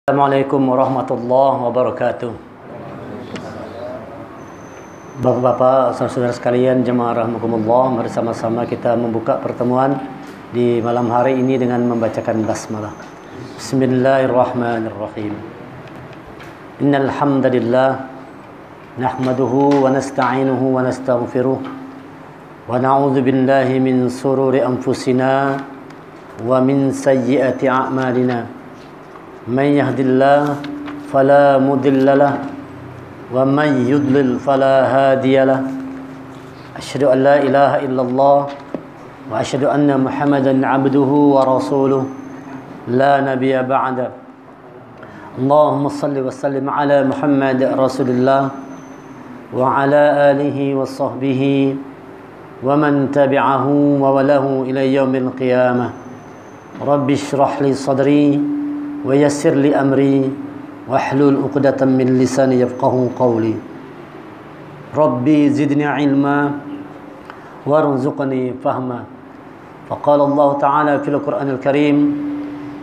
Assalamualaikum warahmatullahi wabarakatuh. Bapak-bapak, saudara-saudara sekalian, jemaah rahimakumullah, bersama-sama kita membuka pertemuan di malam hari ini dengan membacakan basmalah. Bismillahirrahmanirrahim. Innal hamdalillah nahmaduhu wa nasta'inuhu wa nastaghfiruh wa na'udzu billahi min shururi anfusina wa min sayyiati a'malina. من يهد الله فلا مضل له ومن يضلل فلا هادي له أشهد أن لا إله إلا الله وأشهد أن محمدا عبده ورسوله لا نبي بعده اللهم صل وسلم على محمد رسول الله وعلى آله وصحبه ومن تبعه ووله إلى يوم القيامة رب اشرح لي صدري ويسر لي أمري واحلل عقدة من لساني يفقهوا قولي ربي زدني علما وارزقني فهما فقال الله تعالى في القرآن الكريم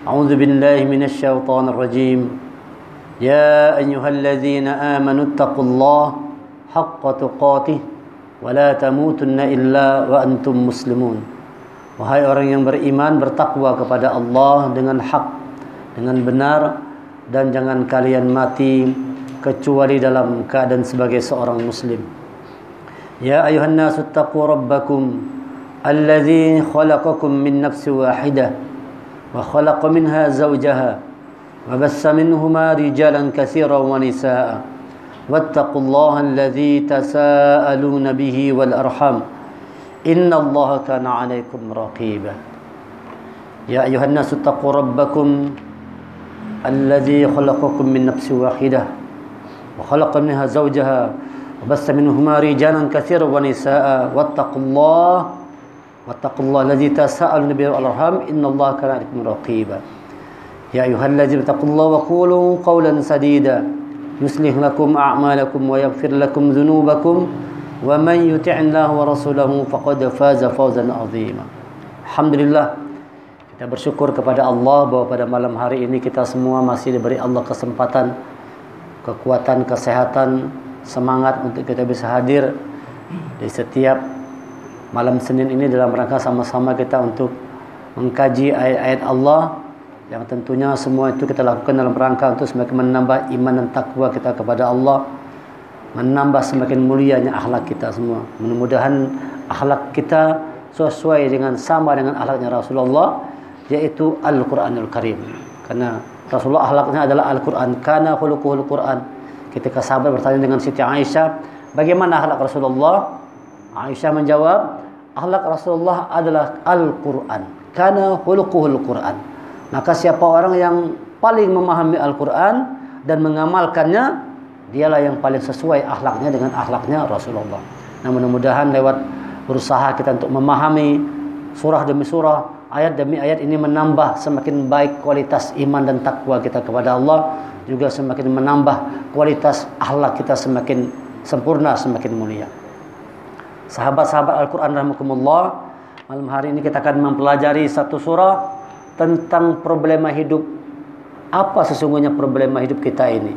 أعوذ بالله من الشيطان الرجيم يا أيها الذين آمنوا اتقوا الله حق تقاته ولا تموتن إلا وأنتم مسلمون. Wahai orang yang beriman, bertakwa kepada Allah dengan hak, dengan benar, dan jangan kalian mati kecuali dalam keadaan sebagai seorang muslim. Ya ayuhan nasu taqu rabbakum alladzi khalaqakum min nafsin wahidah wa khalaqa minha zawjaha wa bassa minhuma rijalan katsiran wa nisaa'a wattaqullaha alladzi tasaaluna bihi wal arham innallaha kana 'alaikum raqiba. Ya ayuhan nasu taqu rabbakum الذي خلقكم من نفس واحدة وخلق منها زوجها وبث منهما رجالا كثيرا ونساء واتقوا الله الذي تساءلون به والأرحام إن الله كان عليكم رقيبا يا أيها الذين اتقوا الله وقولوا قولا سديدا يصلح لكم أعمالكم ويغفر لكم ذنوبكم ومن يطع الله ورسوله فقد فاز فوزا عظيما. الحمد لله. Kita bersyukur kepada Allah bahwa pada malam hari ini kita semua masih diberi Allah kesempatan, kekuatan, kesehatan, semangat untuk kita bisa hadir di setiap malam Senin ini dalam rangka sama-sama kita untuk mengkaji ayat-ayat Allah yang tentunya semua itu kita lakukan dalam rangka untuk semakin menambah iman dan takwa kita kepada Allah, menambah semakin mulianya akhlak kita semua. Mudah-mudahan akhlak kita sesuai dengan sama dengan akhlaknya Rasulullah, yaitu Al-Quranul Karim. Karena Rasulullah akhlaknya adalah Al-Quran. Kana khuluquhul Quran. Ketika sahabat bertanya dengan Siti Aisyah, bagaimana akhlak Rasulullah? Aisyah menjawab, akhlak Rasulullah adalah Al-Quran. Kana khuluquhul Quran. Maka siapa orang yang paling memahami Al-Quran dan mengamalkannya, dialah yang paling sesuai akhlaknya dengan akhlaknya Rasulullah. Nah, mudah-mudahan lewat berusaha kita untuk memahami surah demi surah, ayat demi ayat ini menambah semakin baik kualitas iman dan takwa kita kepada Allah, juga semakin menambah kualitas akhlak kita semakin sempurna, semakin mulia. Sahabat-sahabat Al-Quran rahimakumullah, malam hari ini kita akan mempelajari satu surah tentang problema hidup. Apa sesungguhnya problema hidup kita ini?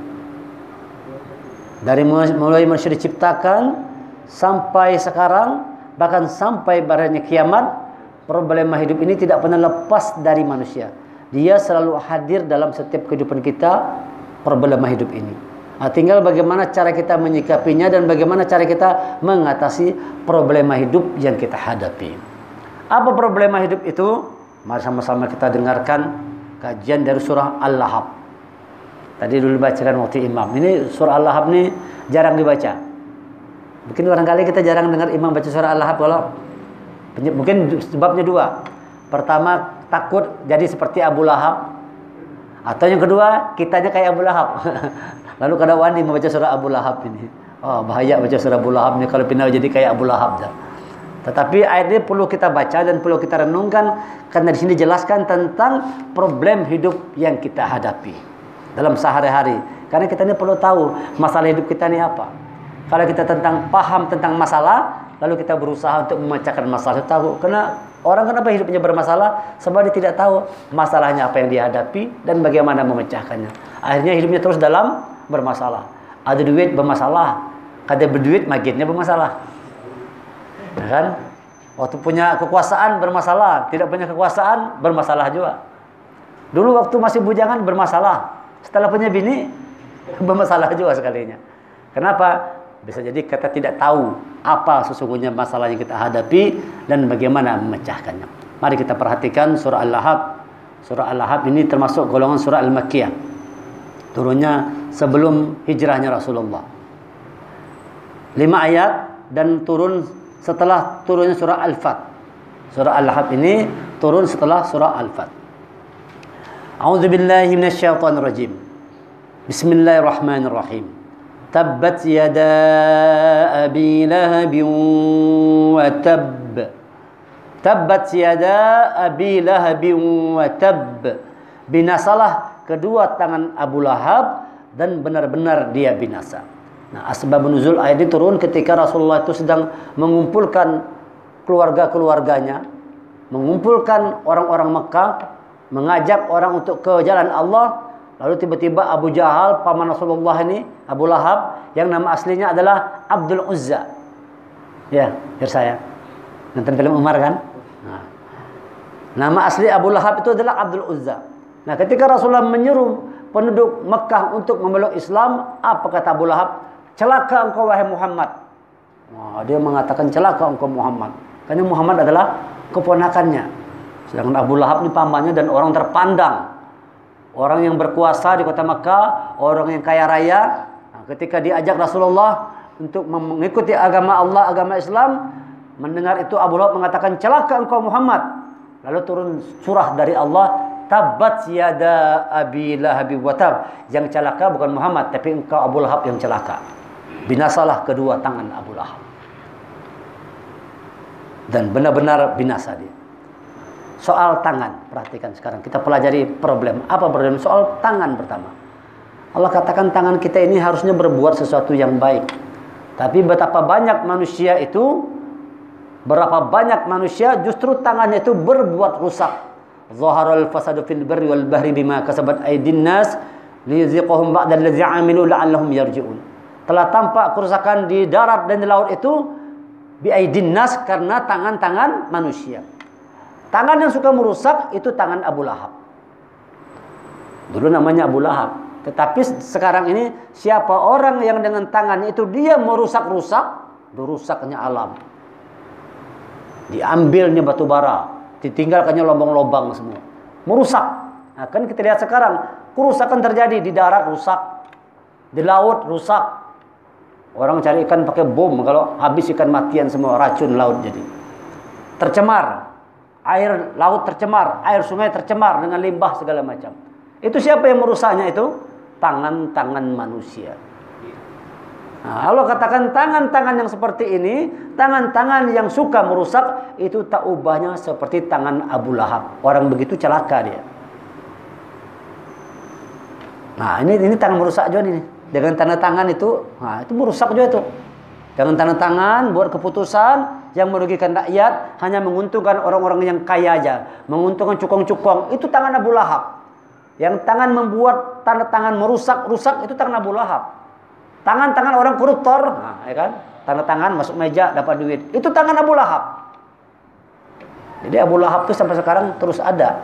Dari mulai manusia diciptakan sampai sekarang, bahkan sampai barannya kiamat, problema hidup ini tidak pernah lepas dari manusia. Dia selalu hadir dalam setiap kehidupan kita, problema hidup ini. Nah, tinggal bagaimana cara kita menyikapinya dan bagaimana cara kita mengatasi problema hidup yang kita hadapi. Apa problema hidup itu? Mari sama-sama kita dengarkan kajian dari surah Al-Lahab. Tadi dulu bacakan waktu imam. Ini surah Al-Lahab ini jarang dibaca. Mungkin barangkali kita jarang dengar imam baca surah Al-Lahab kalau mungkin sebabnya dua. Pertama, takut jadi seperti Abu Lahab. Atau yang kedua, kitanya kayak Abu Lahab. Lalu kada wani membaca surah Abu Lahab ini. Oh, bahaya baca surah Abu Lahab ini kalau pindah jadi kayak Abu Lahab. Tetapi ayat ini perlu kita baca dan perlu kita renungkan, karena di sini dijelaskan tentang problem hidup yang kita hadapi dalam sehari-hari. Karena kita ini perlu tahu masalah hidup kita ini apa. Kalau kita paham tentang masalah, lalu kita berusaha untuk memecahkan masalah. Tahu, karena orang kenapa hidupnya bermasalah? Sebab dia tidak tahu masalahnya apa yang dihadapi dan bagaimana memecahkannya. Akhirnya hidupnya terus dalam bermasalah. Ada duit bermasalah, kada berduit makinnya bermasalah. Ya kan? Waktu punya kekuasaan bermasalah, tidak punya kekuasaan bermasalah juga. Dulu waktu masih bujangan bermasalah, setelah punya bini bermasalah juga sekalinya. Kenapa? Bisa jadi kita tidak tahu apa sesungguhnya masalah yang kita hadapi dan bagaimana memecahkannya. Mari kita perhatikan surah Al-Lahab. Surah Al-Lahab ini termasuk golongan surah Al-Makkiyah. Turunnya sebelum hijrahnya Rasulullah. 5 ayat dan turun setelah turunnya surah Al-Fat. Surah Al-Lahab ini turun setelah surah Al-Fat. A'udzu billahi minasyaitonir rajim. Bismillahirrahmanirrahim. Tabbat yada abi lahabin wa tabb. Tabbat yada abi lahabin wa tabb. Binasalah kedua tangan Abu Lahab dan benar-benar dia binasa. Nah, asbab nuzul ayat ini turun ketika Rasulullah itu sedang mengumpulkan keluarga-keluarganya, mengumpulkan orang-orang Mekah, mengajak orang untuk ke jalan Allah. Lalu tiba-tiba Abu Jahal, paman Rasulullah ini, Abu Lahab, yang nama aslinya adalah Abdul Uzza. Ya, biar saya. Nonton film Umar kan? Nah, nama asli Abu Lahab itu adalah Abdul Uzza. Nah, ketika Rasulullah menyuruh penduduk Mekah untuk memeluk Islam, apa kata Abu Lahab? Celaka engkau wahai Muhammad. Nah, dia mengatakan celaka engkau Muhammad. Karena Muhammad adalah keponakannya. Sedangkan Abu Lahab ini pamannya dan orang terpandang. Orang yang berkuasa di kota Mekah, orang yang kaya raya. Nah, ketika diajak Rasulullah untuk mengikuti agama Allah, agama Islam, mendengar itu Abu Lahab mengatakan celaka engkau Muhammad. Lalu turun surah dari Allah, Tabbat yada abi lahabi wa tab. Yang celaka bukan Muhammad, tapi engkau Abu Lahab yang celaka. Binasalah kedua tangan Abu Lahab. Dan benar-benar binasa dia. Soal tangan, perhatikan sekarang. Kita pelajari problem. Apa problem? Soal tangan pertama. Allah katakan tangan kita ini harusnya berbuat sesuatu yang baik. Tapi betapa banyak manusia itu, berapa banyak manusia justru tangannya itu berbuat rusak. Zaharal fasadu fil barri wal bahri bima kasabat aydin nas liyuziqahum ba'da allazi 'amilu la'allahum yarji'un. Telah tampak kerusakan di darat dan di laut itu bi aydin nas karena tangan-tangan manusia. Tangan yang suka merusak itu tangan Abu Lahab. Dulu namanya Abu Lahab. Tetapi sekarang ini siapa orang yang dengan tangan itu dia merusak-rusak, dirusaknya alam. Diambilnya batu bara, ditinggalkannya lubang-lubang semua. Merusak. Nah, kan kita lihat sekarang kerusakan terjadi di darat rusak, di laut rusak. Orang cari ikan pakai bom, kalau habis ikan matian semua, racun laut jadi. Tercemar. Air laut tercemar, air sungai tercemar dengan limbah segala macam. Itu siapa yang merusaknya itu? Tangan-tangan manusia. Nah, Allah katakan tangan-tangan yang seperti ini, tangan-tangan yang suka merusak, itu tak ubahnya seperti tangan Abu Lahab. Orang begitu celaka dia. Nah, ini tangan merusak juga nih. Dengan tanda tangan itu, nah itu merusak juga itu. Dengan tanda tangan buat keputusan yang merugikan rakyat, hanya menguntungkan orang-orang yang kaya aja, menguntungkan cukong-cukong. Itu tangan Abu Lahab. Yang tangan membuat tanda tangan merusak-rusak itu tangan Abu Lahab. Tangan-tangan orang koruptor, nah, ya kan? Tanda tangan masuk meja dapat duit. Itu tangan Abu Lahab. Jadi Abu Lahab itu sampai sekarang terus ada.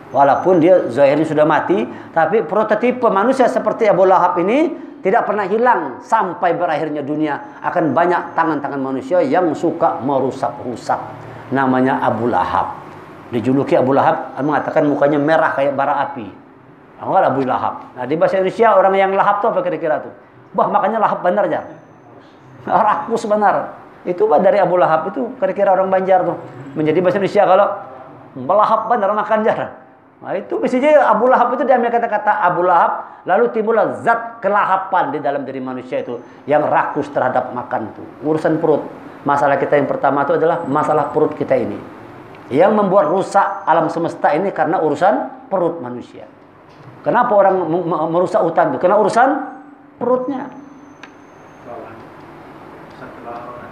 Walaupun dia zahirnya sudah mati, tapi prototipe manusia seperti Abu Lahab ini tidak pernah hilang sampai berakhirnya dunia. Akan banyak tangan-tangan manusia yang suka merusak-rusak. Namanya Abu Lahab. Dijuluki Abu Lahab, mengatakan mukanya merah kayak bara api. Enggak Abu Lahab. Nah, di bahasa Indonesia orang yang lahap tuh apa kira-kira tuh? Bah, makanya lahap benar aja. Rakus benar. Itu dari Abu Lahab itu kira-kira orang Banjar tuh. Menjadi bahasa Indonesia kalau melahap benar makan jar. Nah, itu biasanya Abu Lahab itu diambil kata-kata Abu Lahab, lalu timbullah zat kelahapan di dalam diri manusia itu yang rakus terhadap makan itu. Urusan perut. Masalah kita yang pertama itu adalah masalah perut kita ini. Yang membuat rusak alam semesta ini karena urusan perut manusia. Kenapa orang merusak hutan itu? Karena urusan perutnya.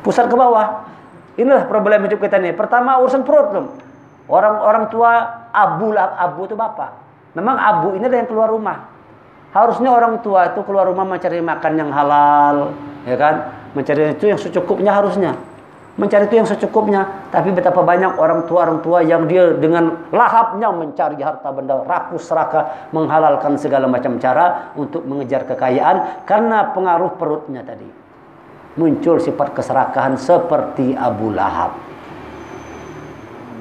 Pusat ke bawah. Inilah problem hidup kita nih. Pertama urusan perut loh. Orang tua Abu itu bapak. Memang Abu ini adalah yang keluar rumah. Harusnya orang tua itu keluar rumah mencari makan yang halal, ya kan? Mencari itu yang secukupnya harusnya. Mencari itu yang secukupnya. Tapi betapa banyak orang tua yang dia dengan lahapnya mencari harta benda, rakus seraka, menghalalkan segala macam cara untuk mengejar kekayaan karena pengaruh perutnya tadi. Muncul sifat keserakahan seperti Abu Lahab.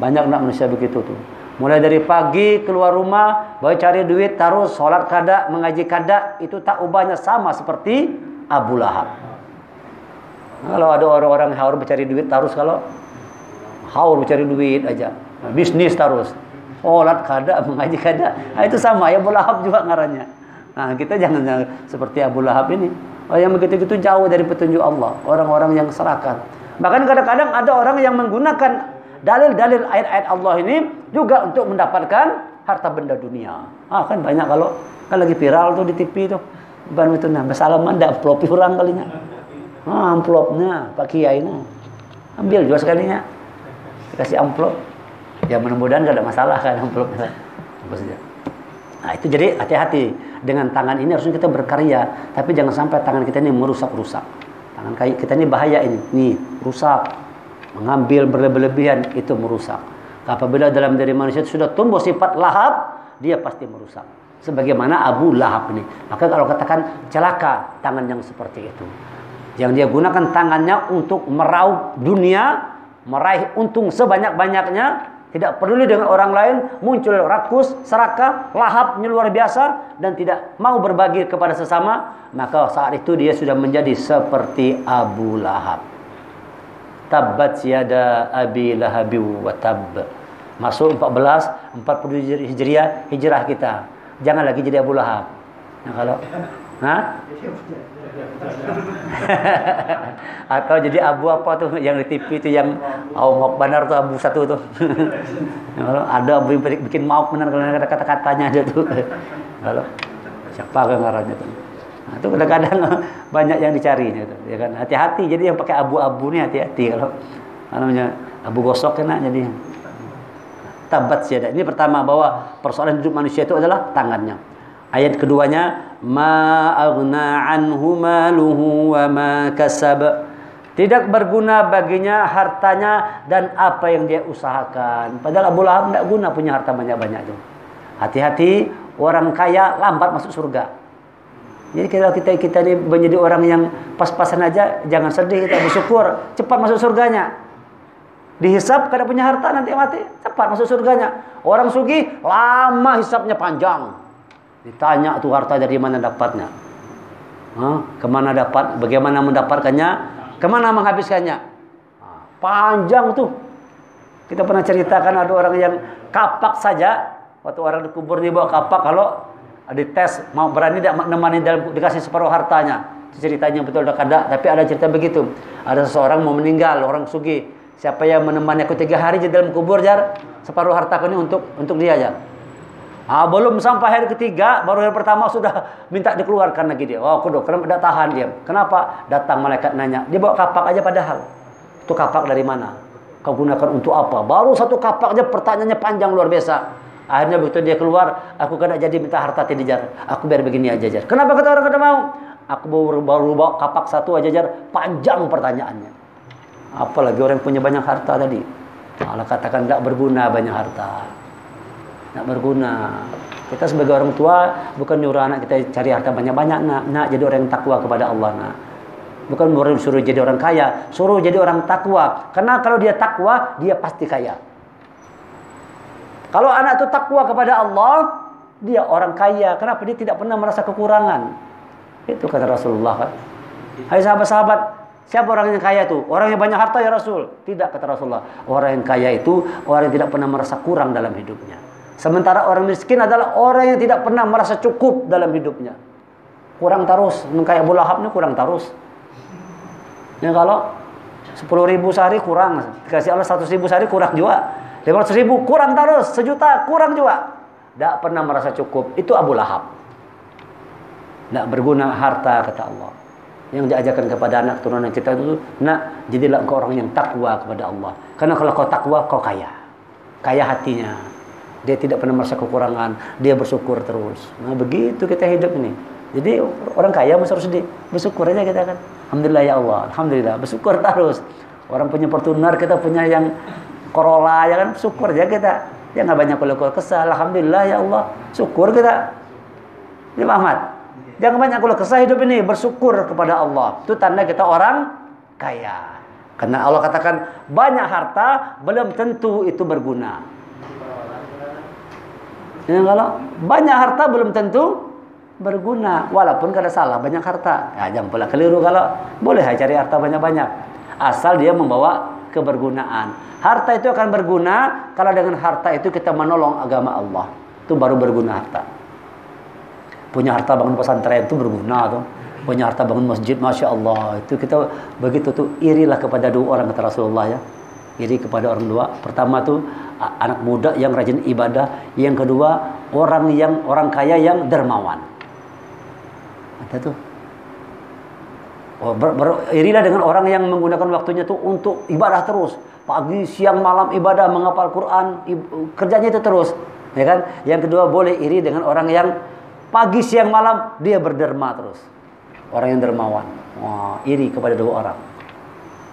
Banyak nak manusia begitu tuh. Mulai dari pagi keluar rumah, baru cari duit, terus sholat kada, mengaji kada, itu tak ubahnya sama seperti Abu Lahab. Kalau ada orang-orang yang haur mencari duit terus, kalau haur mencari duit aja, bisnis terus, sholat kada, mengaji kada, nah, itu sama ya Abu Lahab juga ngarannya. Nah, kita jangan seperti Abu Lahab ini. Yang begitu-gitu jauh dari petunjuk Allah, orang-orang yang serakah. Bahkan kadang-kadang ada orang yang menggunakan dalil-dalil ayat-ayat Allah ini juga untuk mendapatkan harta benda dunia. Kan banyak kalau kan lagi viral tuh di TV tuh. Bukan itu nah, bersalaman ada amplop orang kalinya. Amplopnya Pak Kiai ini. Ambil juga sekalinya. Dikasih amplop. Ya mudah-mudahan enggak ada masalah kan amplopnya. Apa saja. Nah, itu jadi hati-hati dengan tangan ini harusnya kita berkarya, tapi jangan sampai tangan kita ini merusak-rusak. Tangan kita ini bahaya ini. Nih, rusak. Mengambil berlebihan itu merusak. Apabila dalam diri manusia sudah tumbuh sifat lahap, dia pasti merusak. Sebagaimana Abu Lahab ini. Maka kalau katakan celaka tangan yang seperti itu. Yang dia gunakan tangannya untuk meraup dunia, meraih untung sebanyak-banyaknya, tidak peduli dengan orang lain, muncul rakus, serakah, lahapnya luar biasa, dan tidak mau berbagi kepada sesama, maka saat itu dia sudah menjadi seperti Abu Lahab. Tabbat yada Abi Lahabi wa tab. Masuk 40 Hijriah, hijrah kita. Jangan lagi jadi Abu Lahab. Nah, kalau atau jadi Abu apa tuh yang di TV itu yang mauk benar tuh Abu satu tuh. Kalau ada Abu yang bikin mauk benar kalau ada kata-katanya ada tuh. Kalau siapa yang ngarannya tuh. Nah, itu kadang-kadang banyak yang dicari gitu, ya kan. Hati-hati jadi yang pakai abu-abu nih hati-hati kalau namanya abu gosok kena jadi. Tabat siada. Ini pertama bahwa persoalan hidup manusia itu adalah tangannya. Ayat keduanya ma aghna anhu maluhu wa ma kasab. Tidak berguna baginya hartanya dan apa yang dia usahakan. Padahal Abu Lahab tidak guna punya harta banyak-banyak itu. Hati-hati, orang kaya lambat masuk surga. Jadi kalau kita ini menjadi orang yang pas-pasan aja, jangan sedih, kita bersyukur, cepat masuk surganya. Dihisap kada punya harta nanti mati, cepat masuk surganya. Orang sugih lama hisapnya panjang. Ditanya tuh harta dari mana dapatnya? Kemana dapat? Bagaimana mendapatkannya? Kemana menghabiskannya? Panjang tuh. Kita pernah ceritakan ada orang yang kapak saja, waktu orang dikubur dibawa kapak, kalau dites mau berani tidak menemani dalam dikasih separuh hartanya. Ceritanya betul udah kada, tapi ada cerita begitu. Ada seseorang mau meninggal, orang sugih. Siapa yang menemani aku 3 hari di dalam kubur jar separuh hartaku ini untuk dia aja. Belum sampai hari ketiga, baru hari pertama sudah minta dikeluarkan lagi dia. Kudu, kenapa tidak tahan dia? Kenapa? Datang malaikat nanya, dia bawa kapak aja padahal. Itu kapak dari mana? Kau gunakan untuk apa? Baru satu kapak aja pertanyaannya panjang luar biasa. Akhirnya begitu dia keluar, aku kada jadi minta harta tadi jar. Aku biar begini aja jar. Kenapa kata orang kada mau? Aku baru bawa kapak satu aja jar, panjang pertanyaannya. Apalagi orang punya banyak harta tadi. Allah katakan tidak berguna banyak harta. Tidak berguna. Kita sebagai orang tua bukan nyuruh anak kita cari harta banyak-banyak, nak jadi orang yang takwa kepada Allah, nak. Bukan suruh jadi orang kaya, suruh jadi orang takwa. Karena kalau dia takwa, dia pasti kaya. Kalau anak itu takwa kepada Allah, dia orang kaya. Kenapa? Dia tidak pernah merasa kekurangan. Itu kata Rasulullah kan. Hai sahabat-sahabat, siapa orang yang kaya itu? Orang yang banyak harta ya Rasul? Tidak, kata Rasulullah. Orang yang kaya itu orang yang tidak pernah merasa kurang dalam hidupnya. Sementara orang miskin adalah orang yang tidak pernah merasa cukup dalam hidupnya. Kurang terus. Kayak Abu Lahab ini kurang terus. Ya kalau 10.000 sehari kurang. Dikasih Allah 100.000 sehari kurang juga. 500.000 kurang terus. 1 juta kurang juga. Tidak pernah merasa cukup. Itu Abu Lahab. Tidak berguna harta, kata Allah. Yang diajarkan kepada anak turunan kita itu, nak, jadilah engkau orang yang takwa kepada Allah. Karena kalau kau takwa, kau kaya. Kaya hatinya. Dia tidak pernah merasa kekurangan, dia bersyukur terus. Nah, begitu kita hidup ini. Jadi orang kaya mesti harus bersyukur aja kita kan. Alhamdulillah ya Allah, alhamdulillah, bersyukur terus. Orang punya Fortuner, kita punya yang Corolla, ya kan, syukur aja kita. Ya nggak banyak keluh kesah, alhamdulillah ya Allah, syukur kita. Ini Ahmad. Jangan banyak keluh kesah hidup ini, bersyukur kepada Allah. Itu tanda kita orang kaya. Karena Allah katakan banyak harta belum tentu itu berguna. Ya, kalau banyak harta belum tentu berguna, walaupun kada salah banyak harta. Ya, jangan pula keliru kalau boleh cari harta banyak-banyak, asal dia membawa kebergunaan. Harta itu akan berguna kalau dengan harta itu kita menolong agama Allah. Itu baru berguna harta. Punya harta bangun pesantren itu berguna tuh. Punya harta bangun masjid, masya Allah, itu kita begitu tuh. Irilah kepada dua orang, kata Rasulullah ya. Iri kepada orang dua. Pertama tuh anak muda yang rajin ibadah. Yang kedua orang kaya yang dermawan. Ada tuh. Irilah dengan orang yang menggunakan waktunya tuh untuk ibadah terus. Pagi, siang, malam ibadah, menghafal Quran, kerjanya itu terus. Ya kan? Yang kedua boleh iri dengan orang yang pagi, siang, malam dia berderma terus. Orang yang dermawan. Wah, iri kepada dua orang.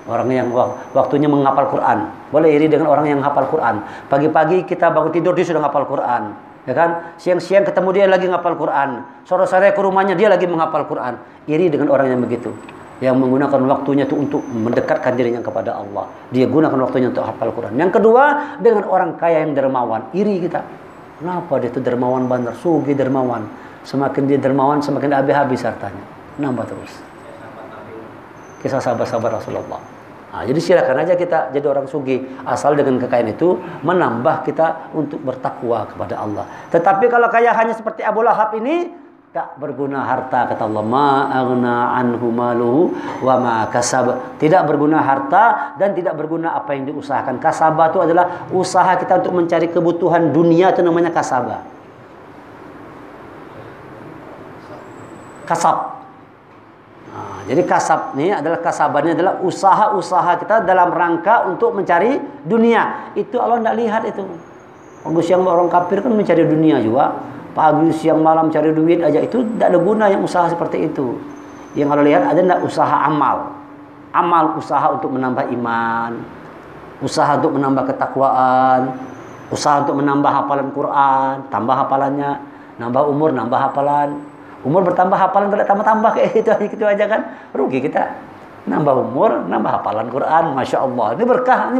Orang yang waktunya menghafal Quran. Boleh iri dengan orang yang hafal Quran. Pagi-pagi kita bangun tidur dia sudah menghafal Quran. Ya kan? Siang-siang ketemu dia lagi menghafal Quran. Sore-sore ke rumahnya dia lagi menghafal Quran. Iri dengan orang yang begitu. Yang menggunakan waktunya itu untuk mendekatkan dirinya kepada Allah. Dia gunakan waktunya untuk hafal Quran. Yang kedua, dengan orang kaya yang dermawan. Iri kita. Kenapa dia itu dermawan benar? Sugih dermawan. Semakin dia dermawan, semakin habis hartanya. Nambah terus. Kisah sahabat-sahabat Rasulullah. Nah, jadi silakan aja kita jadi orang sugih. Asal dengan kekayaan itu menambah kita untuk bertakwa kepada Allah. Tetapi kalau kaya hanya seperti Abu Lahab ini, tak berguna harta, kata Allah. Ma'aghna anhu maluhu wa ma kasab. Tidak berguna harta dan tidak berguna apa yang diusahakan. Kasabah itu adalah usaha kita untuk mencari kebutuhan dunia, itu namanya kasabah. Kasab. Nah, jadi kasab ini adalah kasabahnya adalah usaha-usaha kita dalam rangka untuk mencari dunia. Itu Allah tidak lihat itu. Bagus yang orang kafir kan mencari dunia juga. Pagi, siang, malam cari duit aja, itu tidak ada guna yang usaha seperti itu. Yang kalau lihat ada tidak usaha amal. Amal usaha untuk menambah iman, usaha untuk menambah ketakwaan, usaha untuk menambah hafalan Quran, tambah hafalannya, nambah umur, nambah hafalan. Umur bertambah, hafalan tidak tambah-tambah kayak gitu aja kan, rugi kita. Nambah umur, nambah hafalan Quran, masya Allah. Ini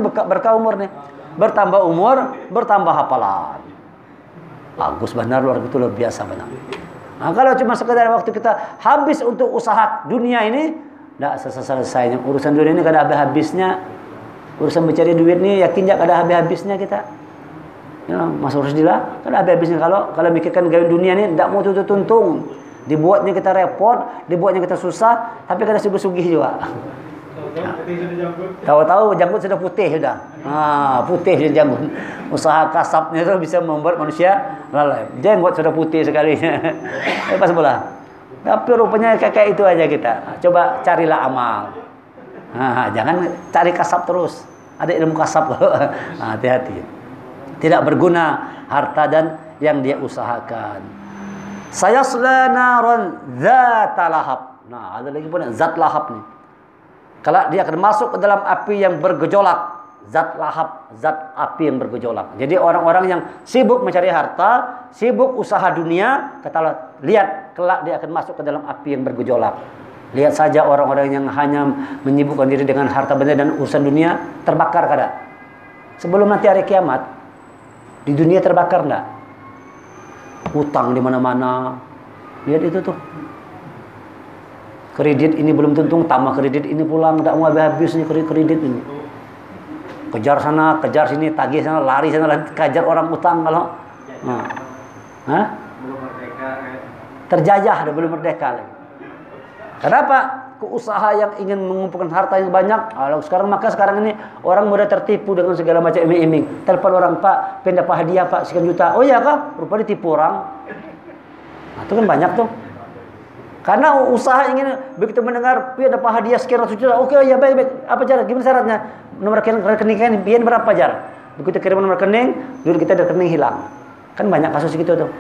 berkah umur nih. Bertambah umur, bertambah hafalan. Bagus benar, luar biasa benar. Nah, kalau cuma sekedar waktu kita habis untuk usaha dunia ini, tidak selesai-selesainya. Urusan dunia ini kada habis-habisnya. Urusan mencari duit ini yakin tidak ada habis-habisnya kita. Ya, Mas Rusdillah, kada habis-habisnya kalau mikirkan gaya dunia ini tidak mau tuntung. Dibuatnya kita repot, dibuatnya kita susah, tapi kada sugih juga. Tahu-tahu janggut sudah putih sudah. Putih dia janggut. Usaha kasabnya itu bisa membuat manusia lalai. Janggut sudah putih sekali. Pas bola. Tapi rupanya kayak itu aja kita. Coba carilah amal. Jangan cari kasab terus. Ada ilmu kasab kalau. Hati-hati. Tidak berguna harta dan yang dia usahakan. Sayasla naran dzata lahab. Nah, ada lagi pun zat lahab nih. Kalau dia akan masuk ke dalam api yang bergejolak, zat lahab, zat api yang bergejolak. Jadi orang-orang yang sibuk mencari harta, sibuk usaha dunia, kata Allah, lihat kelak dia akan masuk ke dalam api yang bergejolak. Lihat saja orang-orang yang hanya menyibukkan diri dengan harta benda dan urusan dunia, terbakar kada? Sebelum nanti hari kiamat, di dunia terbakar enggak? Hutang di mana-mana. Lihat itu tuh. Kredit ini belum tentu, tambah kredit ini pulang, tidak mau habis nih kredit ini. Kejar sana, kejar sini, tagih sana, lari sana, kejar orang utang kalau. Belum merdeka. Terjajah, belum merdeka lagi. Kenapa? Usaha yang ingin mengumpulkan harta yang banyak. Sekarang ini orang mudah tertipu dengan segala macam iming-iming. Telepon orang, Pak, pindah Pak hadiah Pak sekian juta. Oh iya kah? Rupanya ditipu orang. Nah, itu kan banyak tuh. Karena usaha ingin begitu mendengar pindah Pak hadiah sekian ratus juta. Oke, ya baik. Apa cara? Gimana syaratnya? Nomor rekening kan pian berapa jar? Begitu kirim nomor rekening, duit kita dari rekening hilang. Kan banyak kasus gitu tuh.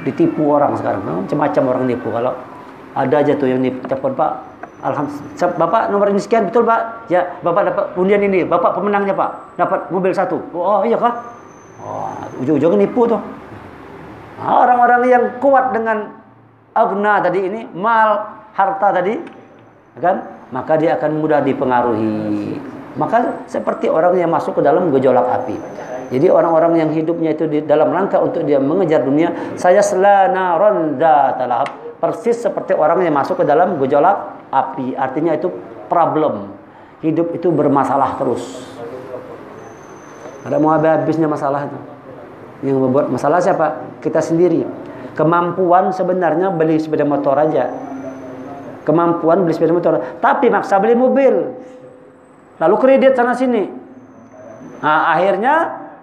Ditipu orang sekarang. Macam-macam orang nipu. Kalau ada aja tuh yang nipu, telepon, Pak, alhamdulillah, Bapak nomor ini sekian, betul Pak? Ya, Bapak dapat undian ini, Bapak pemenangnya Pak, dapat mobil 1. Oh iya kah? Oh, ujung-ujungnya nipu tuh. Nah, orang-orang yang kuat dengan agna tadi ini, mal, harta tadi, kan? Maka dia akan mudah dipengaruhi. Maka seperti orang yang masuk ke dalam gejolak api. Jadi orang-orang yang hidupnya itu di dalam rangka untuk dia mengejar dunia, saya selana ronda talahab, persis seperti orang yang masuk ke dalam gejolak api. Artinya itu problem. Hidup itu bermasalah terus. Ada mau habisnya masalah itu. Yang membuat masalah siapa? Kita sendiri. Kemampuan sebenarnya beli sepeda motor aja. Kemampuan beli sepeda motor, tapi maksa beli mobil. Lalu kredit sana sini. Nah, akhirnya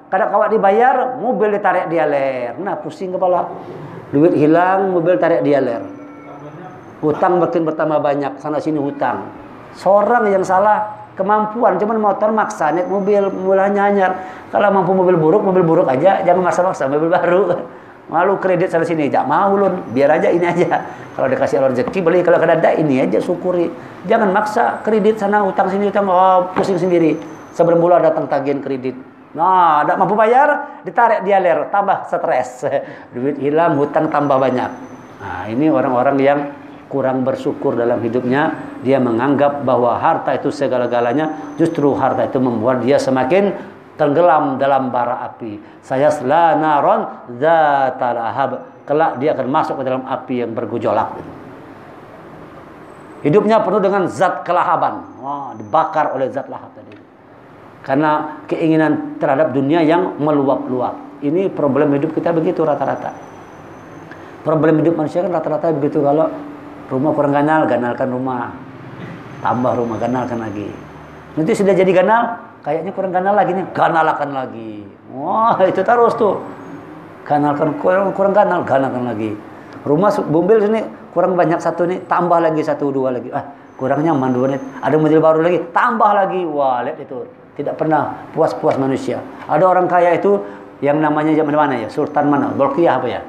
kadang kawat dibayar, mobil ditarik dia ler. Nah, pusing kepala. Duit hilang, mobil tarik dia ler. Hutang makin bertambah banyak, sana sini hutang. Seorang yang salah kemampuan, cuman motor maksa naik mobil, mulanya anyar. Kalau mampu mobil buruk aja, jangan maksa-maksa mobil baru. Malu kredit sana sini, jangan mau lun, biar aja ini aja. Kalau dikasih Allah rezeki beli, kalau ada ini aja syukuri. Jangan maksa kredit sana, hutang sini, hutang, oh, pusing sendiri. Sebelum bulan datang tagihan kredit. Nah, tidak mampu bayar, ditarik dia ler, tambah stres. Duit hilang, hutang tambah banyak. Nah, ini orang-orang yang kurang bersyukur dalam hidupnya. Dia menganggap bahwa harta itu segala-galanya. Justru harta itu membuat dia semakin tenggelam dalam bara api. Saya selanaron zatal lahab. Kelak dia akan masuk ke dalam api yang bergejolak. Hidupnya penuh dengan zat kelahaban. Wah, dibakar oleh zat lahab tadi. Karena keinginan terhadap dunia yang meluap-luap. Ini problem hidup kita begitu rata-rata. Problem hidup manusia kan rata-rata begitu. Kalau rumah kurang ganal, ganalkan rumah. Tambah rumah, ganalkan lagi. Nanti sudah jadi ganal, kayaknya kurang ganal lagi nih, ganalkan lagi. Wah, itu terus tuh. Ganalkan, kurang ganal, ganalkan lagi. Rumah mobil sini kurang banyak satu nih, tambah lagi 1, 2 lagi. Ah, kurang nyaman 2 nih. Ada mobil baru lagi, tambah lagi. Wah, lihat itu. Tidak pernah puas-puas manusia. Ada orang kaya itu yang namanya zaman mana ya? Sultan mana? Bolkiah apa ya?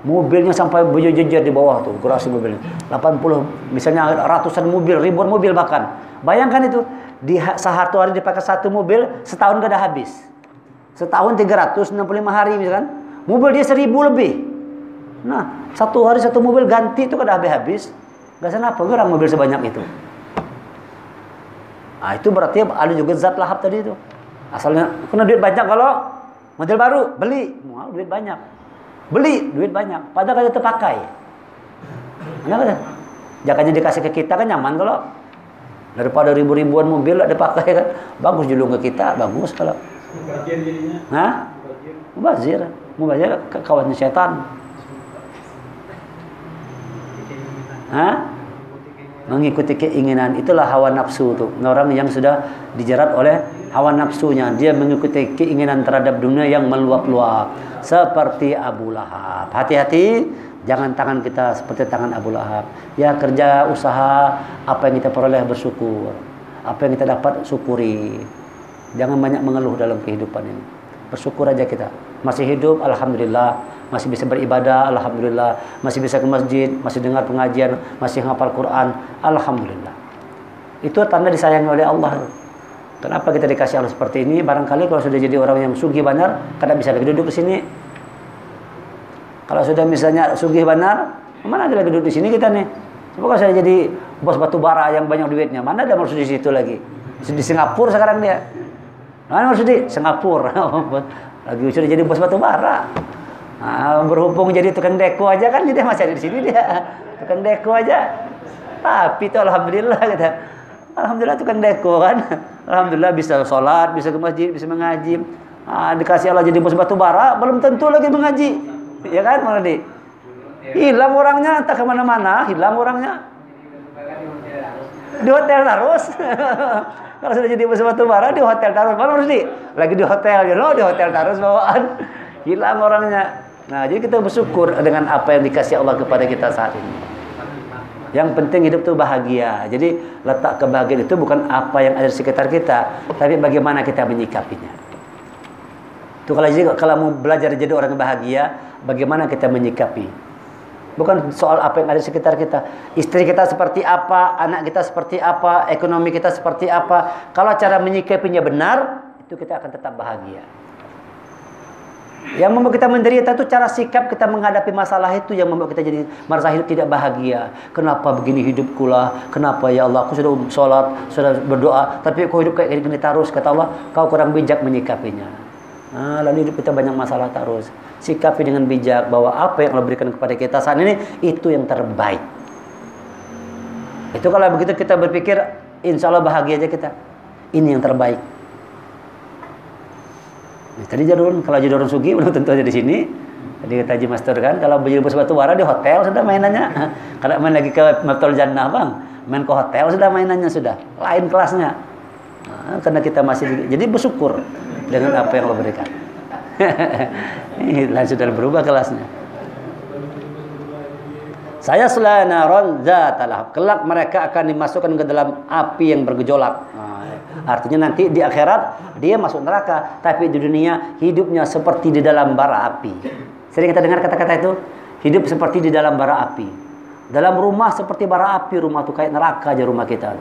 Mobilnya sampai berjejer di bawah tuh, gerasi mobilnya. 80, misalnya ratusan mobil, ribuan mobil bahkan. Bayangkan itu, di satu hari dipakai 1 mobil, setahun gak ada habis. Setahun 365 hari misalkan, mobil dia 1000 lebih. Nah, 1 hari 1 mobil ganti itu kada habis-habis. Gak kenapa orang mobil sebanyak itu. Nah, itu berarti ada juga zat lahap tadi itu. Asalnya, kena duit banyak kalau model baru, beli. Mau duit banyak. Beli, duit banyak. Padahal kada terpakai. Kenapa? Jangannya dikasih ke kita kan nyaman kalau. Daripada ribu-ribuan mobil ada pakai kan. Bagus julung ke kita, bagus kalau. Mubazir jadinya. Hah? Mubazir. Mubazir kawannya setan. Hah? Mengikuti keinginan. Itulah hawa nafsu tuh. Orang yang sudah dijerat oleh hawa nafsunya. Dia mengikuti keinginan terhadap dunia yang meluap-luap. Seperti Abu Lahab. Hati-hati. Jangan tangan kita seperti tangan Abu Lahab. Ya, kerja, usaha, apa yang kita peroleh bersyukur. Apa yang kita dapat syukuri. Jangan banyak mengeluh dalam kehidupan ini. Bersyukur aja kita. Masih hidup, alhamdulillah. Masih bisa beribadah, alhamdulillah. Masih bisa ke masjid, masih dengar pengajian, masih hafal Quran, alhamdulillah. Itu tanda disayangi oleh Allah. Kenapa kita dikasih Allah seperti ini? Barangkali kalau sudah jadi orang yang sugih benar, kadang bisa lagi duduk di sini. Kalau sudah misalnya sugih benar, mana ada lagi duduk di sini kita nih? Coba kalau saya jadi bos batu bara yang banyak duitnya, mana ada maksud di situ lagi? Di Singapura sekarang dia. Mana maksud di Singapura? Lagi sudah jadi bos batu bara. Nah, berhubung jadi tukang deko aja kan dia masih ada di sini dia. Tukang deko aja. Tapi itu alhamdulillah kita. Alhamdulillah tukang deko kan. Alhamdulillah bisa sholat, bisa ke masjid, bisa mengaji. Nah, dikasih Allah jadi bos batu bara, belum tentu lagi mengaji. Ya kan, Mardi? Hilang orangnya, entah kemana-mana, hilang orangnya. Di hotel terus. Kalau sudah jadi bos batu bara, di hotel terus. Mana Mardi? Lagi di hotel, you know, di hotel terus bawaan. Hilang orangnya. Nah, jadi kita bersyukur dengan apa yang dikasih Allah kepada kita saat ini. Yang penting hidup itu bahagia. Jadi letak kebahagiaan itu bukan apa yang ada di sekitar kita, tapi bagaimana kita menyikapinya. Itu kalau mau belajar jadi orang yang bahagia, bagaimana kita menyikapi. Bukan soal apa yang ada di sekitar kita. Istri kita seperti apa, anak kita seperti apa, ekonomi kita seperti apa. Kalau cara menyikapinya benar, itu kita akan tetap bahagia. Yang membuat kita menderita itu cara sikap kita menghadapi masalah itu yang membuat kita jadi merasa hidup tidak bahagia. Kenapa begini hidupku lah? Kenapa ya Allah? Aku sudah sholat, sudah berdoa, tapi kok hidup kayak gini terus? Kata Allah, kau kurang bijak menyikapinya. Nah, lalu hidup kita banyak masalah terus. Sikapi dengan bijak bahwa apa yang Allah berikan kepada kita saat ini itu yang terbaik. Itu kalau begitu kita berpikir, insya Allah bahagia aja kita. Ini yang terbaik. Tadi kalau jadi orang sugi belum tentu aja di sini. Tadi kata Haji Master kan, kalau beli bus batu bara di hotel sudah mainannya. Kalau main lagi ke Maptol Jannah bang, main ke hotel sudah mainannya sudah lain kelasnya. Nah, karena kita masih jadi bersyukur dengan apa yang Allah berikan. Lain sudah berubah kelasnya. Saya selanaron zatalah. Kelak mereka akan dimasukkan ke dalam api yang bergejolak. Artinya nanti di akhirat dia masuk neraka, tapi di dunia hidupnya seperti di dalam bara api. Sering kita dengar kata-kata itu, hidup seperti di dalam bara api. Dalam rumah seperti bara api, rumah itu kayak neraka aja rumah kita.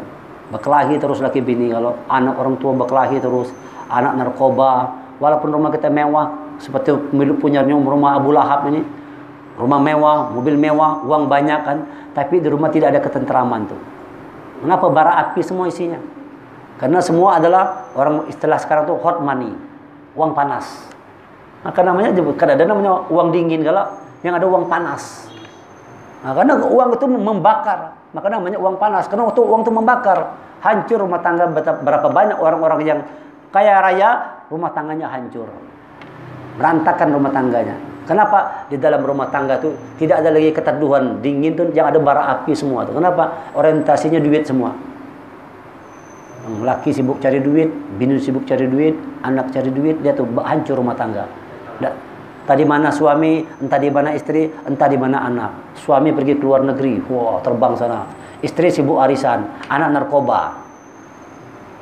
Berkelahi terus laki bini, kalau anak orang tua berkelahi terus, anak narkoba. Walaupun rumah kita mewah, seperti milik punya rumah Abu Lahab ini, rumah mewah, mobil mewah, uang banyak kan, tapi di rumah tidak ada ketentraman tuh. Kenapa? Bara api semua isinya. Karena semua adalah orang istilah sekarang tuh hot money, uang panas. Maka namanya kadang-kadang namanya uang dingin, kalau yang ada uang panas. Nah, karena uang itu membakar, maka namanya uang panas. Karena waktu uang itu membakar, hancur rumah tangga. Berapa banyak orang-orang yang kaya raya, rumah tangganya hancur, berantakan rumah tangganya. Kenapa? Di dalam rumah tangga itu tidak ada lagi keteduhan, dingin tuh, yang ada bara api semua tuh. Kenapa? Orientasinya duit semua. Laki sibuk cari duit, bini sibuk cari duit, anak cari duit, dia tuh hancur rumah tangga. Entah di mana suami, entah di mana istri, entah di mana anak. Suami pergi ke luar negeri, wah terbang sana. Istri sibuk arisan, anak narkoba.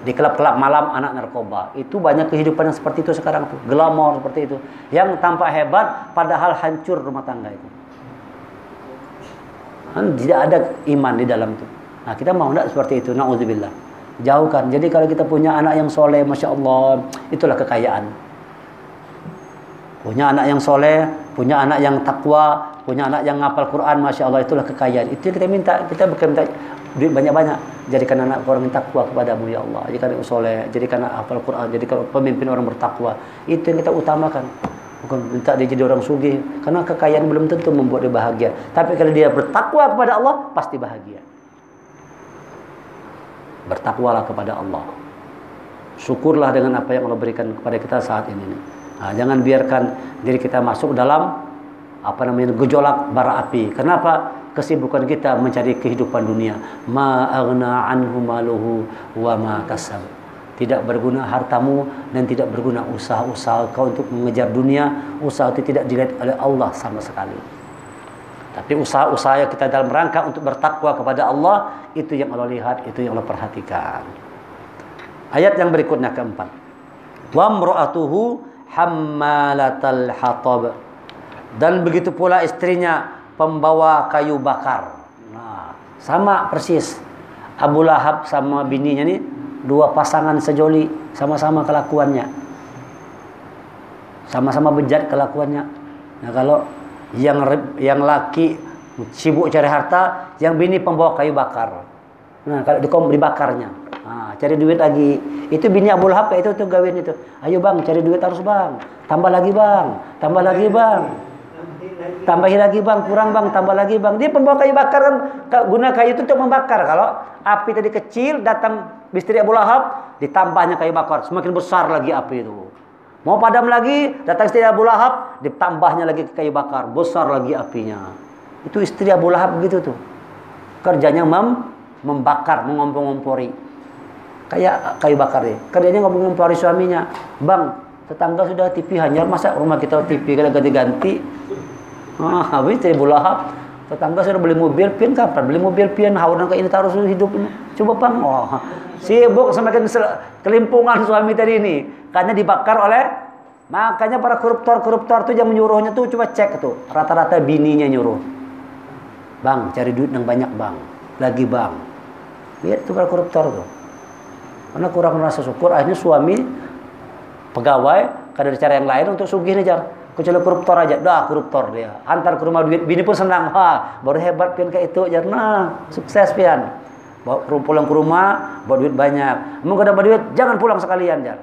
Di klub-klub malam anak narkoba. Itu banyak kehidupan yang seperti itu sekarang tuh, glamor seperti itu. Yang tampak hebat padahal hancur rumah tangga itu. Tidak ada iman di dalam itu. Nah, kita mau enggak seperti itu? Nauzubillah. Jauhkan. Jadi kalau kita punya anak yang soleh, masya Allah, itulah kekayaan. Punya anak yang soleh, punya anak yang takwa, punya anak yang ngapal Quran, masya Allah, itulah kekayaan. Itu yang kita minta. Kita bukan minta duit banyak-banyak. Jadikan anak orang yang takwa kepadamu ya Allah. Jadikan anak soleh, jadikan anak hafal Quran, jadikan pemimpin orang bertakwa. Itu yang kita utamakan. Bukan minta dia jadi orang sugih. Karena kekayaan belum tentu membuat dia bahagia. Tapi kalau dia bertakwa kepada Allah, pasti bahagia. Bertakwalah kepada Allah. Syukurlah dengan apa yang Allah berikan kepada kita saat ini. Nah, jangan biarkan diri kita masuk dalam gejolak bara api. Kenapa? Kesibukan kita mencari kehidupan dunia. Ma aghna anhu maluhu wa ma kasab. Tidak berguna hartamu dan tidak berguna usaha-usaha kau untuk mengejar dunia. Usaha itu tidak dilihat oleh Allah sama sekali. Tapi usaha-usaha kita dalam rangka untuk bertakwa kepada Allah, itu yang Allah lihat, itu yang Allah perhatikan. Ayat yang berikutnya keempat. Wa imra'atuhu hammalatal hatab. Dan begitu pula istrinya pembawa kayu bakar. Nah, sama persis. Abu Lahab sama bininya nih dua pasangan sejoli, sama-sama kelakuannya. Sama-sama bejat kelakuannya. Nah, kalau yang laki sibuk cari harta, yang bini pembawa kayu bakar. Nah, kalau dibakarnya, cari duit lagi. Itu bini Abu Lahab itu tuh gawin itu. Ayo bang, cari duit terus bang. Tambah lagi bang, tambah lagi bang. Tambahin lagi bang, kurang bang, tambah lagi bang. Dia pembawa kayu bakar kan, guna kayu itu untuk membakar. Kalau api tadi kecil, datang istri Abu Lahab, ditambahnya kayu bakar, semakin besar lagi api itu. Mau padam lagi, datang istri Abu Lahab, ditambahnya lagi ke kayu bakar, besar lagi apinya. Itu istri Abu Lahab begitu tuh. Kerjanya membakar, mengompor-ngompori. Kayak kayu bakar deh. Kerjanya ngompor-ngompori suaminya. Bang, tetangga sudah TV hanyar, masa rumah kita TV kada ganti-ganti? Habis istri Abu Lahab, tetangga sudah beli mobil pian kapan? Beli mobil pian, hawanan ke ini taruh hidup ini. Coba bang, sibuk semakin kelimpungan suami tadi ini. Karena dibakar oleh Makanya para koruptor tuh yang menyuruhnya tuh coba cek tuh, rata-rata bininya nyuruh. Bang, cari duit yang banyak bang, lagi bang. Lihat tuh para koruptor tuh. Karena kurang rasa syukur, akhirnya suami pegawai kada ada cara yang lain untuk sugih nih jar. Kecuali koruptor aja, dah koruptor dia. Antar ke rumah duit, bini pun senang. Wah, baru hebat pian kayak itu jar. Nah, sukses pian. Bawa pulang ke rumah, bawa duit banyak. Mau kada bawa duit, jangan pulang sekalian jar.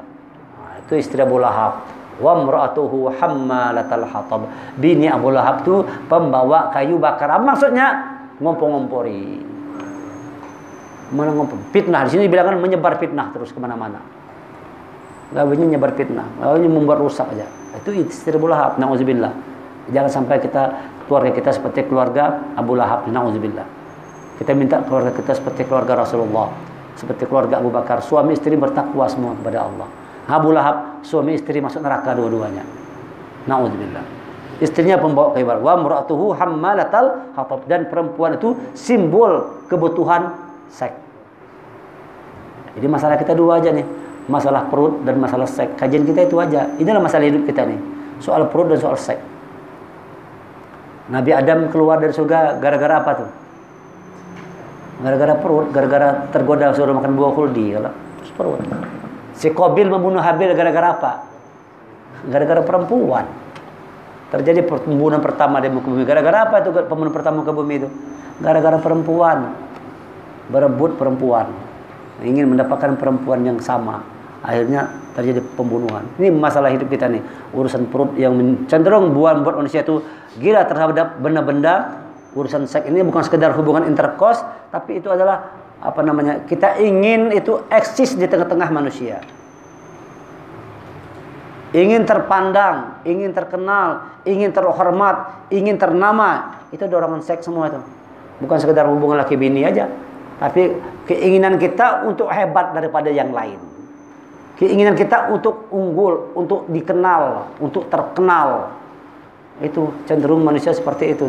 Nah, itu istri Abu Lahab. Wa imra'atuhu hammalatal hatab. Bini Abu Lahab tuh pembawa kayu bakar. Maksudnya ngompor-ngompori. Mana ngompor? Fitnah. Di sini dibilangkan menyebar fitnah terus kemana-mana. Gawanya nyebar fitnah, gawanya membuat rusak aja. Itu istri Abu Lahab, na'udzubillah. Jangan sampai keluarga kita seperti keluarga Abu Lahab, na'udzubillah. Kita minta keluarga kita seperti keluarga Rasulullah, seperti keluarga Abu Bakar, suami istri bertakwa semua kepada Allah. Abu Lahab, suami istri masuk neraka dua-duanya. Na'udzubillah. Istrinya pembawa kayu bakar. Wa imra'atuhu hammalatal hatab, dan perempuan itu simbol kebutuhan seks. Jadi masalah kita dua aja nih. Masalah perut dan masalah seks. Kajian kita itu aja. Inilah masalah hidup kita nih. Soal perut dan soal seks. Nabi Adam keluar dari surga gara-gara apa tuh? Gara-gara perut, gara-gara tergoda suruh makan buah khuldi. Terus perut. Si Qabil membunuh Habil gara-gara apa? Gara-gara perempuan. Terjadi pembunuhan pertama di muka bumi. Gara-gara apa itu pembunuhan pertama ke bumi itu? Gara-gara perempuan. Berebut perempuan. Ingin mendapatkan perempuan yang sama. Akhirnya terjadi pembunuhan. Ini masalah hidup kita nih. Urusan perut yang cenderung buat manusia itu gila terhadap benda-benda. Urusan seks ini bukan sekedar hubungan interkos, tapi itu adalah kita ingin itu eksis di tengah-tengah manusia. Ingin terpandang, ingin terkenal, ingin terhormat, ingin ternama. Itu dorongan seks semua itu. Bukan sekedar hubungan laki bini aja, tapi keinginan kita untuk hebat daripada yang lain. Keinginan kita untuk unggul, untuk dikenal, untuk terkenal. Itu cenderung manusia seperti itu.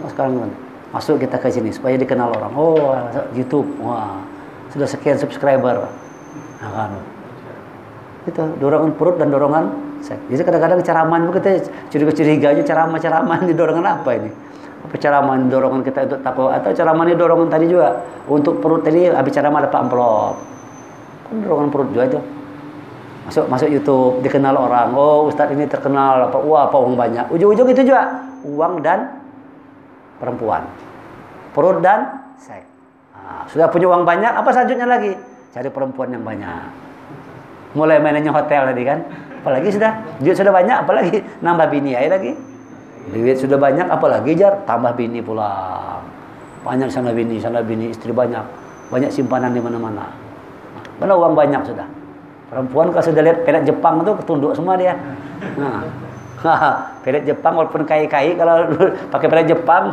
Sekarang masuk kita ke sini supaya dikenal orang. Oh, YouTube, wah, sudah sekian subscriber. Nah, kan. Itu dorongan perut dan dorongan seks. Jadi kadang-kadang ceramah kita curiga-curiga aja ceramah di dorongan apa ini? Apa ceramah dorongan kita untuk takwa, atau ceramah ini dorongan tadi juga untuk perut tadi habis ceramah dapat amplop. Kan dorongan perut juga itu. Masuk YouTube, dikenal orang. Oh, ustadz ini terkenal, wah, apa uang banyak. Ujung-ujung itu juga uang dan perempuan. Perut dan seks. Nah, sudah punya uang banyak, apa selanjutnya lagi? Cari perempuan yang banyak. Mulai mainannya hotel tadi kan. Apalagi duit sudah banyak, apalagi nambah bini aja lagi. Duit sudah banyak, apalagi jar tambah bini pula. Banyak sana bini, istri banyak. Banyak simpanan di mana-mana. Mana uang banyak sudah. Perempuan kalau sudah lihat pelet Jepang itu ketunduk semua dia. Nah, pelet Jepang walaupun kai-kai, kalau pakai pelet Jepang,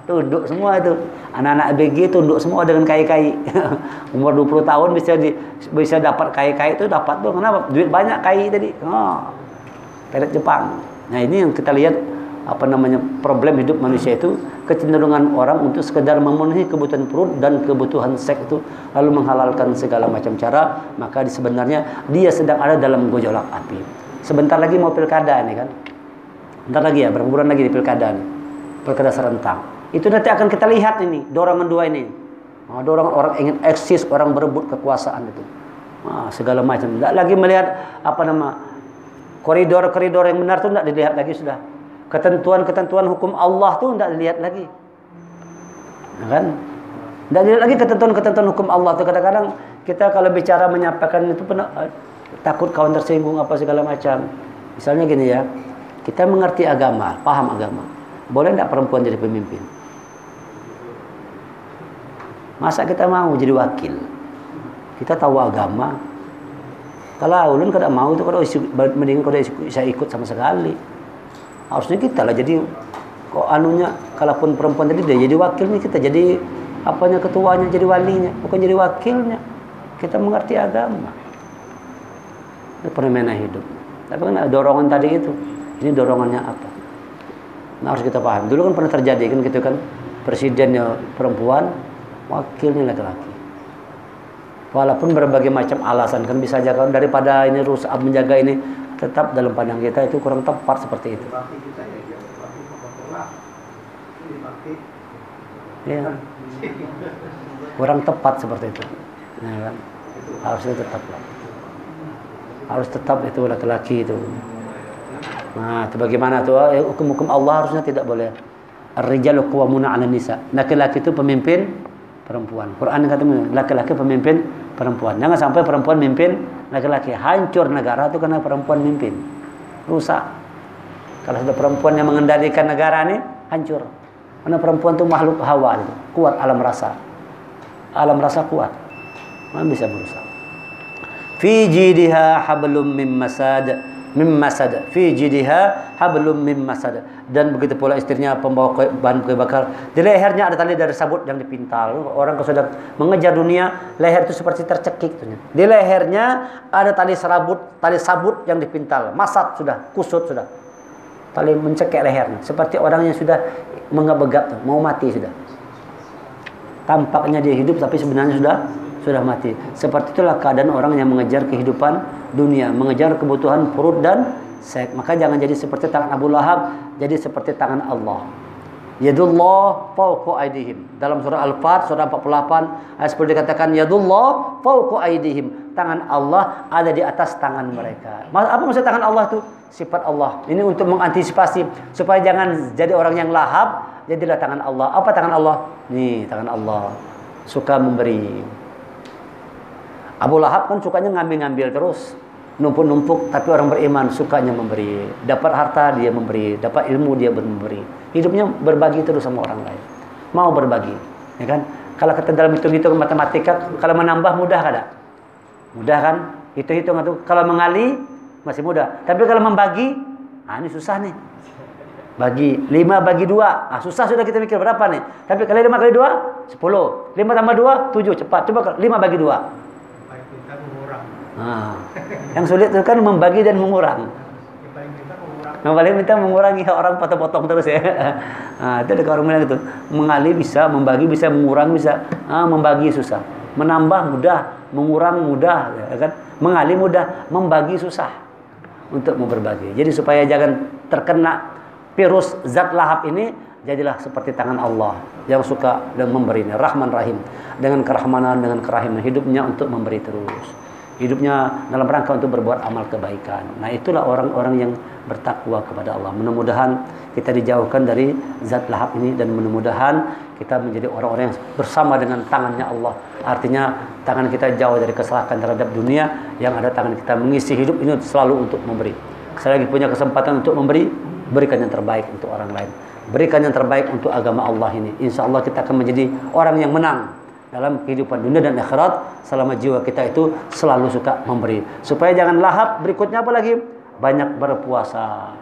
tunduk semua itu. Anak-anak ABG tunduk semua dengan kai-kai. Umur 20 tahun bisa dapat kai-kai itu dapat tuh. Kenapa? Duit banyak kai tadi. Pelet Jepang. Nah, ini yang kita lihat problem hidup manusia itu, kecenderungan orang untuk sekedar memenuhi kebutuhan perut dan kebutuhan seks itu, lalu menghalalkan segala macam cara. Maka sebenarnya dia sedang ada dalam gejolak api. Sebentar lagi mau pilkada ini kan. Bentar lagi ya, berapa bulan lagi di pilkada nih. Pilkada serentak. Itu nanti akan kita lihat ini, dorongan dua ini. Dorongan orang ingin eksis, orang berebut kekuasaan itu. Segala macam. Tidak lagi melihat koridor-koridor yang benar itu tidak dilihat lagi sudah. Ketentuan-ketentuan hukum Allah tuh tidak dilihat lagi. Kan? Tidak dilihat lagi ketentuan-ketentuan hukum Allah tuh. Kadang-kadang kita kalau bicara menyampaikan itu takut kawan tersinggung apa segala macam. Misalnya gini ya, kita mengerti agama, paham agama. Boleh tidak perempuan jadi pemimpin? Masa kita mau jadi wakil? Kita tahu agama. Kalau ulun kada mau itu, mending kada bisa ikut sama sekali. Harusnya kita lah jadi kalaupun perempuan tadi dia jadi wakilnya, kita jadi ketuanya, jadi walinya, bukan jadi wakilnya. Kita mengerti agama. Itu fenomena hidup. Tapi kan dorongan tadi itu, ini dorongannya apa? Nah, harus kita paham. Dulu kan pernah terjadi kan gitu kan, presidennya perempuan, wakilnya laki-laki. Walaupun berbagai macam alasan kan bisa aja kan, daripada ini rusak menjaga ini, tetap dalam pandang kita itu kurang tepat seperti itu. Ya. Kurang tepat seperti itu. Ya kan? Harusnya tetap lah. Harus tetap itu laki-laki itu. Nah, itu bagaimana tuh? Hukum-hukum Allah harusnya tidak boleh. Ar-rijalu qawwamuna 'alan nisa. Laki-laki itu pemimpin perempuan. Quran kata laki-laki pemimpin perempuan. Jangan sampai perempuan mimpin laki-laki. Hancur negara itu karena perempuan mimpin. Rusak. Kalau sudah perempuan yang mengendalikan negara ini, hancur. Karena perempuan itu makhluk hawa, itu kuat alam rasa. Alam rasa kuat. Mana bisa merusak. Fi jidha hablum mim masad. Fi jidha hablum mim masad. Dan begitu pula istrinya pembawa bahan kue bakar. Di lehernya ada tali dari sabut yang dipintal. Orang kalau sudah mengejar dunia, leher itu seperti tercekik. Di lehernya ada tali sabut yang dipintal. Masad sudah, kusut sudah. Tali mencekik lehernya. Seperti orang yang sudah mengebegap, mau mati sudah. Tampaknya dia hidup tapi sebenarnya sudah mati. Seperti itulah keadaan orang yang mengejar kehidupan dunia, mengejar kebutuhan perut dan seks. Maka jangan jadi seperti tangan Abu Lahab, jadi seperti tangan Allah. Yadullah fawqa aydihim. Dalam surah Al-Fat surah 48 ayat 10 dikatakan yadullah fawqa aydihim. Tangan Allah ada di atas tangan mereka. Apa maksud tangan Allah itu? Sifat Allah. Ini untuk mengantisipasi supaya jangan jadi orang yang lahap, jadilah tangan Allah. Apa tangan Allah? Nih, tangan Allah. Suka memberi. Abu Lahab kan sukanya ngambil-ngambil terus, numpuk-numpuk, tapi orang beriman sukanya memberi. Dapat harta dia memberi, dapat ilmu dia memberi. Hidupnya berbagi terus sama orang lain. Mau berbagi, ya kan? Kalau kita dalam hitung-hitung matematika, kalau menambah mudah kada? Mudah kan? Hitung-hitung itu kalau mengali masih mudah. Tapi kalau membagi, ini susah nih. Bagi 5 bagi 2. Susah sudah kita mikir berapa nih. Tapi kalau 5 kali 2, 10. 5 tambah 2, 7. Cepat. Coba 5 bagi 2. Yang sulit itu kan membagi dan mengurang. Yang paling minta mengurangi, orang potong-potong terus ya. Itu ada orang bilang gitu. Mengali bisa, membagi bisa, mengurang bisa. Membagi susah. Menambah mudah, mengurang mudah, ya kan? Mengali mudah, membagi susah untuk mau berbagi. Jadi supaya jangan terkena virus zat lahap ini, jadilah seperti tangan Allah yang suka dan memberi, Rahman Rahim. Dengan kerahmanan, dengan kerahiman hidupnya untuk memberi terus. Hidupnya dalam rangka untuk berbuat amal kebaikan. Nah, itulah orang-orang yang bertakwa kepada Allah. Mudah-mudahan kita dijauhkan dari zat lahap ini dan mudah-mudahan kita menjadi orang-orang yang bersama dengan tangannya Allah. Artinya tangan kita jauh dari kesalahan terhadap dunia, yang ada tangan kita mengisi hidup ini selalu untuk memberi. Selagi punya kesempatan untuk memberi, berikan yang terbaik untuk orang lain. Berikan yang terbaik untuk agama Allah ini. Insya Allah kita akan menjadi orang yang menang dalam kehidupan dunia dan akhirat selama jiwa kita itu selalu suka memberi. Supaya jangan lahap, berikutnya apa lagi? Banyak berpuasa.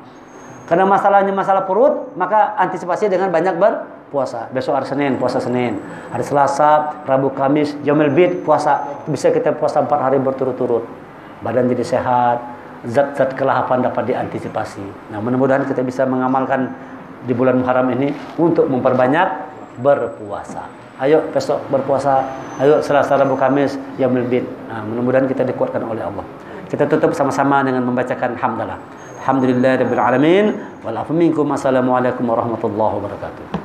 Karena masalahnya masalah perut, maka antisipasi dengan banyak berpuasa. Besok hari Senin, puasa Senin. Hari Selasa, Rabu, Kamis, Yaumul Bid, puasa. Bisa kita puasa 4 hari berturut-turut. Badan jadi sehat, zat-zat kelahapan dapat diantisipasi. Nah, mudah-mudahan kita bisa mengamalkan di bulan Muharram ini untuk memperbanyak berpuasa. Ayo besok berpuasa, ayo Selasa, Rabu, Kamis, Yaumul Bid. Nah, mudah-mudahan kita dikuatkan oleh Allah. Kita tutup sama-sama dengan membacakan hamdalah. Alhamdulillahirabbil alamin wal afu minkum. Assalamualaikum warahmatullahi wabarakatuh.